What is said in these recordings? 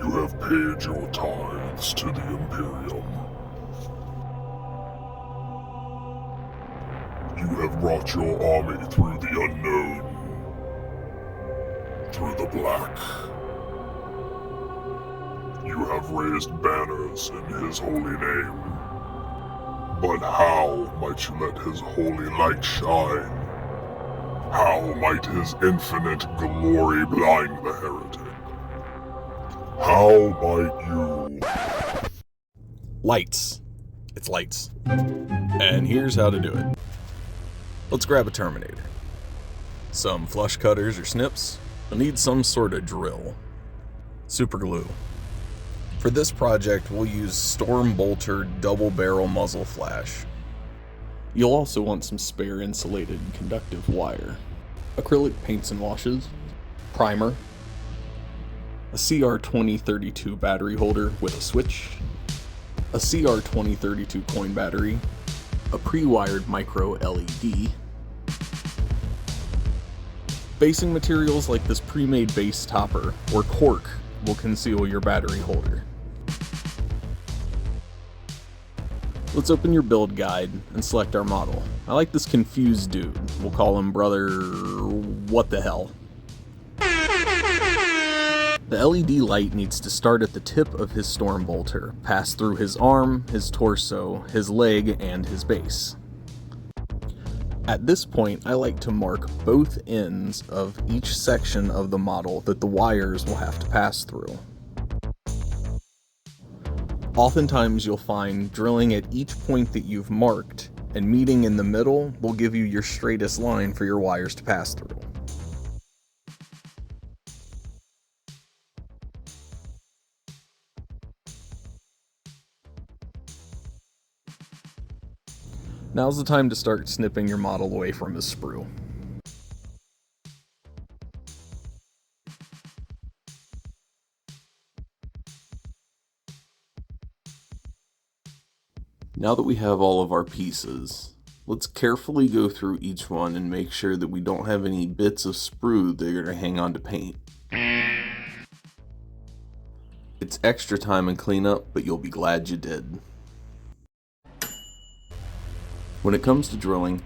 You have paid your tithes to the Imperium. You have brought your army through the unknown, through the black. You have raised banners in his holy name. But how might you let his holy light shine? How might his infinite glory blind the heretic? How might you... Lights. It's lights. And here's how to do it. Let's grab a Terminator. Some flush cutters or snips. You'll need some sort of drill. Super glue. For this project, we'll use Storm Bolter double barrel muzzle flash. You'll also want some spare insulated conductive wire, acrylic paints and washes, primer, a CR2032 battery holder with a switch, a CR2032 coin battery, a pre-wired micro LED, basing materials like this pre-made base topper or cork will conceal your battery holder. Let's open your build guide and select our model. I like this confused dude. We'll call him Brother What the Hell. The LED light needs to start at the tip of his Storm Bolter, pass through his arm, his torso, his leg, and his base. At this point, I like to mark both ends of each section of the model that the wires will have to pass through. Oftentimes you'll find drilling at each point that you've marked and meeting in the middle will give you your straightest line for your wires to pass through. Now's the time to start snipping your model away from his sprue. Now that we have all of our pieces, let's carefully go through each one and make sure that we don't have any bits of sprue that are going to hang on to paint. It's extra time and cleanup, but you'll be glad you did. When it comes to drilling,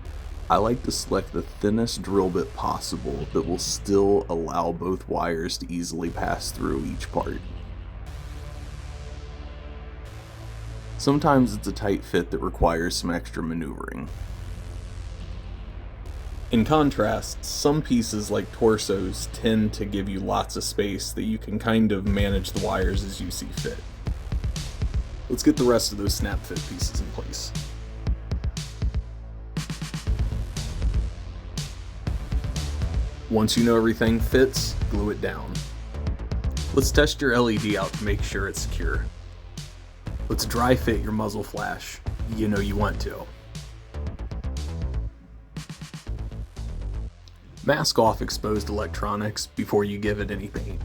I like to select the thinnest drill bit possible that will still allow both wires to easily pass through each part. Sometimes it's a tight fit that requires some extra maneuvering. In contrast, some pieces like torsos tend to give you lots of space that you can kind of manage the wires as you see fit. Let's get the rest of those snap fit pieces in place. Once you know everything fits, glue it down. Let's test your LED out to make sure it's secure. Let's dry fit your muzzle flash. You know you want to. Mask off exposed electronics before you give it any paint.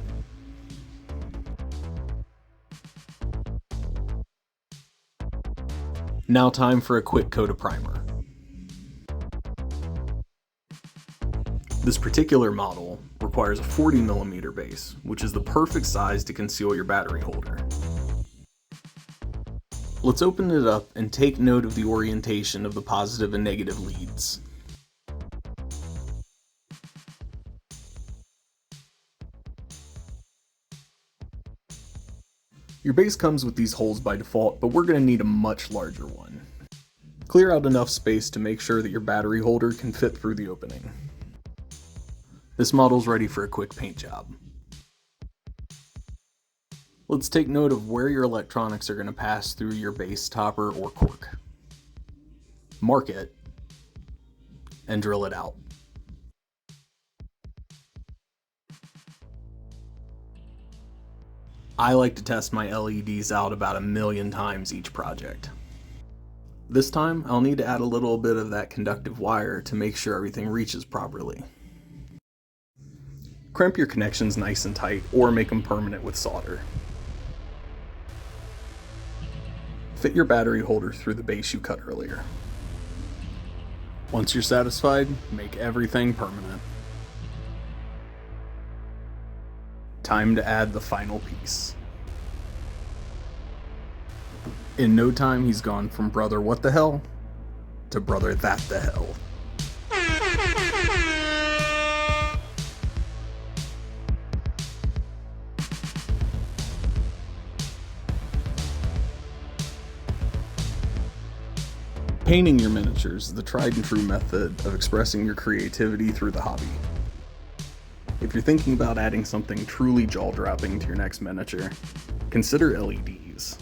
Now time for a quick coat of primer. This particular model requires a 40mm base, which is the perfect size to conceal your battery holder. Let's open it up and take note of the orientation of the positive and negative leads. Your base comes with these holes by default, but we're going to need a much larger one. Clear out enough space to make sure that your battery holder can fit through the opening. This model's ready for a quick paint job. Let's take note of where your electronics are going to pass through your base topper or cork. Mark it, and drill it out. I like to test my LEDs out about 1,000,000 times each project. This time, I'll need to add a little bit of that conductive wire to make sure everything reaches properly. Crimp your connections nice and tight, or make them permanent with solder. Fit your battery holder through the base you cut earlier. Once you're satisfied, make everything permanent. Time to add the final piece. In no time, he's gone from brother what the hell to brother that the hell. Painting your miniatures is the tried and true method of expressing your creativity through the hobby. If you're thinking about adding something truly jaw-dropping to your next miniature, consider LEDs.